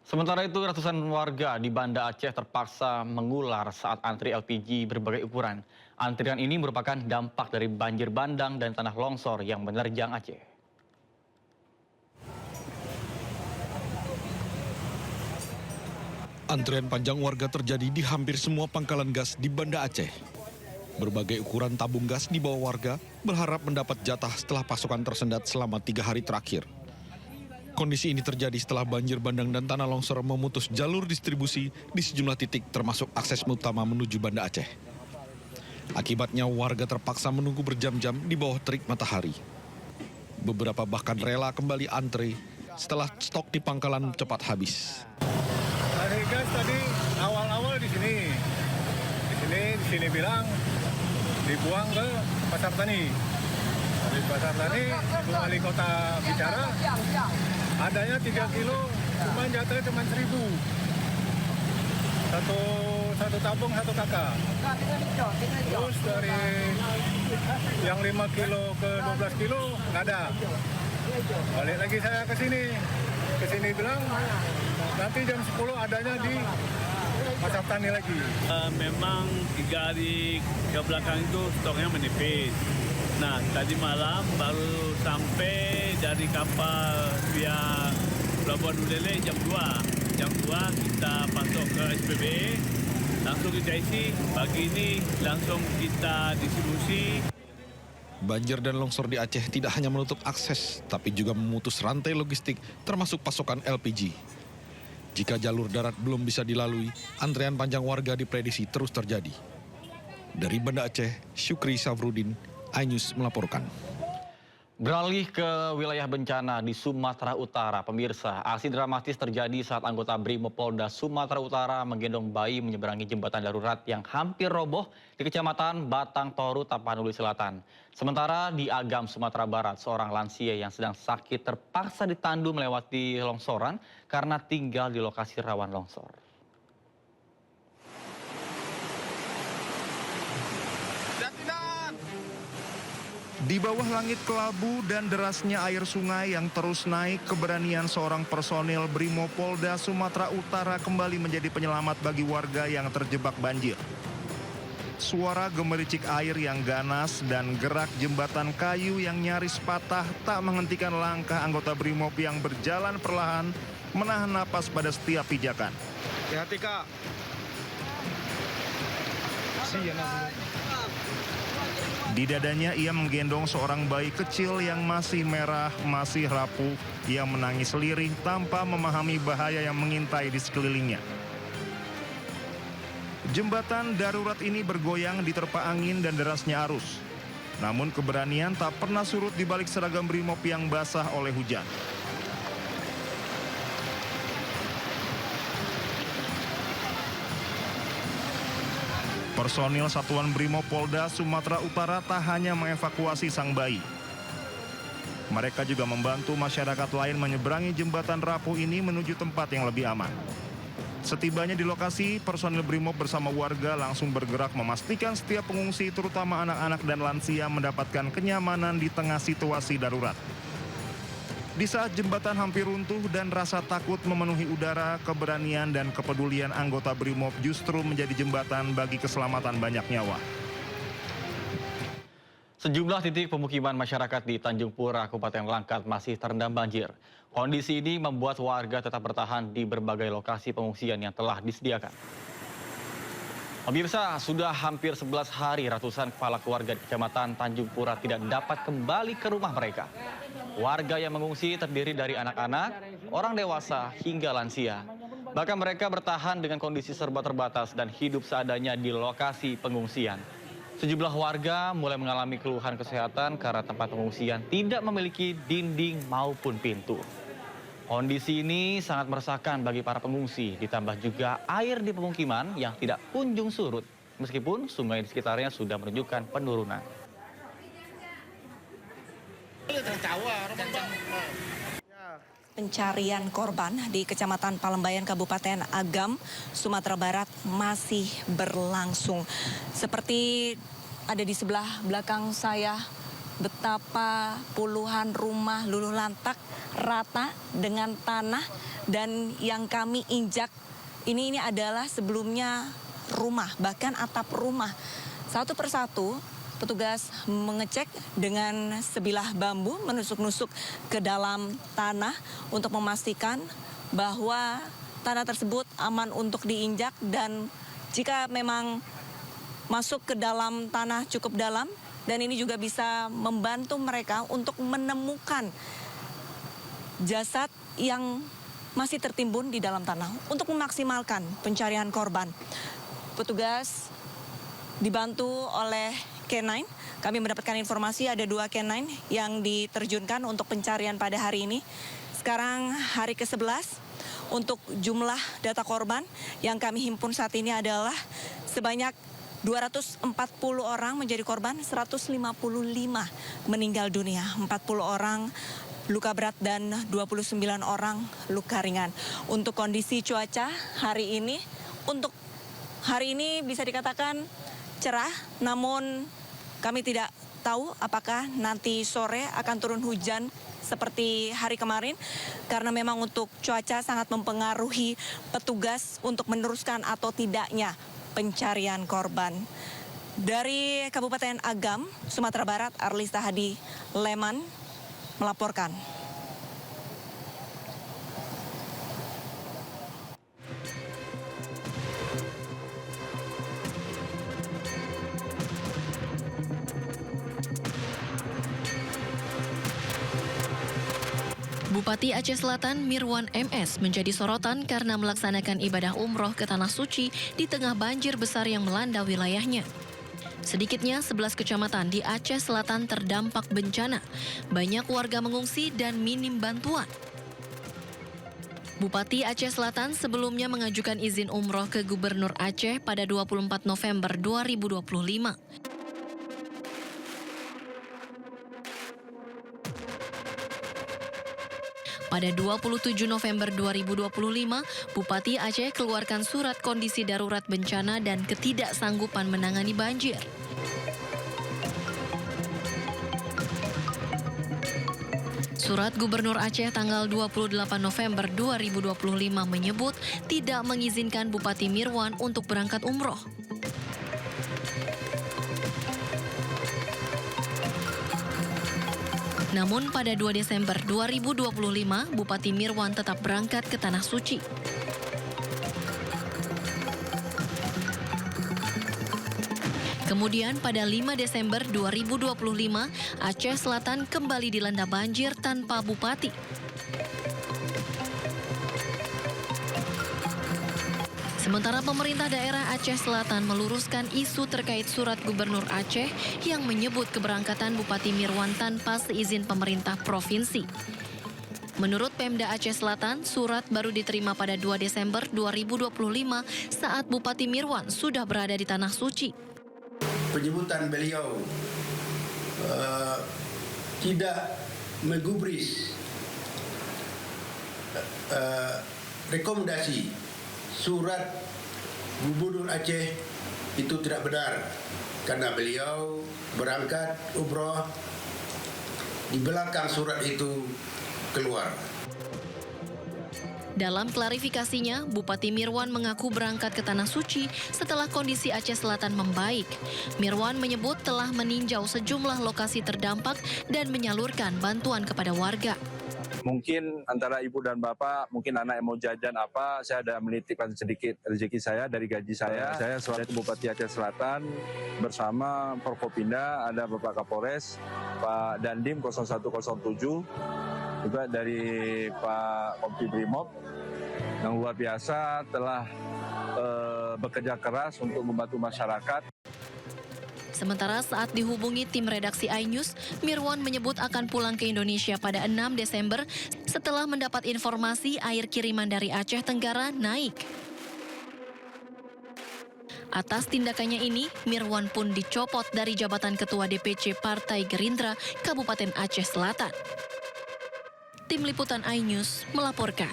Sementara itu, ratusan warga di Banda Aceh terpaksa mengular saat antri LPG berbagai ukuran. Antrian ini merupakan dampak dari banjir bandang dan tanah longsor yang menerjang Aceh. Antrian panjang warga terjadi di hampir semua pangkalan gas di Banda Aceh. Berbagai ukuran tabung gas dibawa warga berharap mendapat jatah setelah pasokan tersendat selama 3 hari terakhir. Kondisi ini terjadi setelah banjir bandang dan tanah longsor memutus jalur distribusi di sejumlah titik termasuk akses utama menuju Banda Aceh. Akibatnya warga terpaksa menunggu berjam-jam di bawah terik matahari. Beberapa bahkan rela kembali antre setelah stok di pangkalan cepat habis. Hari gas tadi awal-awal di sini bilang dibuang ke Pasar Tani. Dari Pasar Tani, Ibu Wali Kota bicara, adanya 3 kilo, jatahnya cuma 1.000. Satu tabung, 1 kakak. Terus dari yang 5 kilo ke 12 kilo, nggak ada. Balik lagi saya ke sini bilang, nanti jam 10 adanya di Pasar Tani lagi. Memang 3 hari ke belakang itu stoknya menipis. Nah, tadi malam baru sampai dari kapal via Pelabuhan Ulele jam 2. Jam 2 kita pasok ke SPB, langsung kita isi. Pagi ini langsung kita distribusi. Banjir dan longsor di Aceh tidak hanya menutup akses, tapi juga memutus rantai logistik termasuk pasokan LPG. Jika jalur darat belum bisa dilalui, antrean panjang warga diprediksi terus terjadi. Dari Banda Aceh, Syukri Safrudin, iNews melaporkan. Beralih ke wilayah bencana di Sumatera Utara, pemirsa, aksi dramatis terjadi saat anggota Brimopolda Sumatera Utara menggendong bayi menyeberangi jembatan darurat yang hampir roboh di Kecamatan Batang Toru, Tapanuli Selatan. Sementara di Agam, Sumatera Barat, seorang lansia yang sedang sakit terpaksa ditandu melewati longsoran karena tinggal di lokasi rawan longsor. Di bawah langit kelabu dan derasnya air sungai yang terus naik, keberanian seorang personil Brimopolda Sumatera Utara kembali menjadi penyelamat bagi warga yang terjebak banjir. Suara gemericik air yang ganas dan gerak jembatan kayu yang nyaris patah tak menghentikan langkah anggota Brimob yang berjalan perlahan menahan napas pada setiap pijakan. Hati-hati, Kak. Di dadanya ia menggendong seorang bayi kecil yang masih merah, masih rapuh, yang menangis lirih tanpa memahami bahaya yang mengintai di sekelilingnya. Jembatan darurat ini bergoyang diterpa angin dan derasnya arus. Namun keberanian tak pernah surut di balik seragam Brimob yang basah oleh hujan. Personil Satuan Brimopolda Sumatera Utara tak hanya mengevakuasi sang bayi. Mereka juga membantu masyarakat lain menyeberangi jembatan rapuh ini menuju tempat yang lebih aman. Setibanya di lokasi, personil Brimob bersama warga langsung bergerak memastikan setiap pengungsi, terutama anak-anak dan lansia, mendapatkan kenyamanan di tengah situasi darurat. Di saat jembatan hampir runtuh dan rasa takut memenuhi udara, keberanian dan kepedulian anggota Brimob justru menjadi jembatan bagi keselamatan banyak nyawa. Sejumlah titik pemukiman masyarakat di Tanjung Pura, Kabupaten Langkat masih terendam banjir. Kondisi ini membuat warga tetap bertahan di berbagai lokasi pengungsian yang telah disediakan. Pemirsa, sudah hampir 11 hari ratusan kepala keluarga di Kecamatan Tanjung Pura tidak dapat kembali ke rumah mereka. Warga yang mengungsi terdiri dari anak-anak, orang dewasa, hingga lansia. Bahkan mereka bertahan dengan kondisi serba terbatas dan hidup seadanya di lokasi pengungsian. Sejumlah warga mulai mengalami keluhan kesehatan karena tempat pengungsian tidak memiliki dinding maupun pintu. Kondisi ini sangat meresahkan bagi para pengungsi, ditambah juga air di pemukiman yang tidak kunjung surut, meskipun sungai di sekitarnya sudah menunjukkan penurunan. Pencarian korban di Kecamatan Palembayan, Kabupaten Agam, Sumatera Barat masih berlangsung. Seperti ada di sebelah belakang saya, betapa puluhan rumah luluh lantak rata dengan tanah, dan yang kami injak ini adalah sebelumnya rumah, bahkan atap rumah. Satu persatu petugas mengecek dengan sebilah bambu, menusuk-nusuk ke dalam tanah untuk memastikan bahwa tanah tersebut aman untuk diinjak, dan jika memang masuk ke dalam tanah cukup dalam, dan ini juga bisa membantu mereka untuk menemukan jasad yang masih tertimbun di dalam tanah untuk memaksimalkan pencarian korban. Petugas dibantu oleh K9. Kami mendapatkan informasi ada 2 K9 yang diterjunkan untuk pencarian pada hari ini. Sekarang hari ke-11, untuk jumlah data korban yang kami himpun saat ini adalah sebanyak 240 orang menjadi korban, 155 meninggal dunia, 40 orang luka berat dan 29 orang luka ringan. Untuk kondisi cuaca hari ini, untuk hari ini bisa dikatakan cerah, namun kami tidak tahu apakah nanti sore akan turun hujan seperti hari kemarin, karena memang untuk cuaca sangat mempengaruhi petugas untuk meneruskan atau tidaknya pencarian korban. Dari Kabupaten Agam, Sumatera Barat, Arlista Hadi Leman melaporkan. Bupati Aceh Selatan Mirwan MS menjadi sorotan karena melaksanakan ibadah umroh ke Tanah Suci di tengah banjir besar yang melanda wilayahnya. Sedikitnya 11 kecamatan di Aceh Selatan terdampak bencana. Banyak warga mengungsi dan minim bantuan. Bupati Aceh Selatan sebelumnya mengajukan izin umroh ke Gubernur Aceh pada 24 November 2025. Pada 27 November 2025, Bupati Aceh keluarkan surat kondisi darurat bencana dan ketidaksanggupan menangani banjir. Surat Gubernur Aceh tanggal 28 November 2025 menyebut tidak mengizinkan Bupati Mirwan untuk berangkat umroh. Namun pada 2 Desember 2025, Bupati Mirwan tetap berangkat ke Tanah Suci. Kemudian pada 5 Desember 2025, Aceh Selatan kembali dilanda banjir tanpa bupati. Sementara pemerintah daerah Aceh Selatan meluruskan isu terkait surat Gubernur Aceh yang menyebut keberangkatan Bupati Mirwan tanpa seizin pemerintah provinsi. Menurut Pemda Aceh Selatan, surat baru diterima pada 2 Desember 2025 saat Bupati Mirwan sudah berada di Tanah Suci. Penyebutan beliau tidak menggubris rekomendasi surat Gubernur Aceh itu tidak benar, karena beliau berangkat umroh di belakang surat itu keluar. Dalam klarifikasinya, Bupati Mirwan mengaku berangkat ke Tanah Suci setelah kondisi Aceh Selatan membaik. Mirwan menyebut telah meninjau sejumlah lokasi terdampak dan menyalurkan bantuan kepada warga. Mungkin antara ibu dan bapak, mungkin anak yang mau jajan apa, saya ada menitipkan sedikit rezeki saya dari gaji saya. Saya selaku Bupati Aceh Selatan bersama Forkopimda, ada Bapak Kapolres, Pak Dandim 0107, juga dari Pak Kompi Brimob, yang luar biasa telah bekerja keras untuk membantu masyarakat. Sementara saat dihubungi tim redaksi iNews, Mirwan menyebut akan pulang ke Indonesia pada 6 Desember setelah mendapat informasi air kiriman dari Aceh Tenggara naik. Atas tindakannya ini, Mirwan pun dicopot dari jabatan Ketua DPC Partai Gerindra Kabupaten Aceh Selatan. Tim Liputan iNews melaporkan.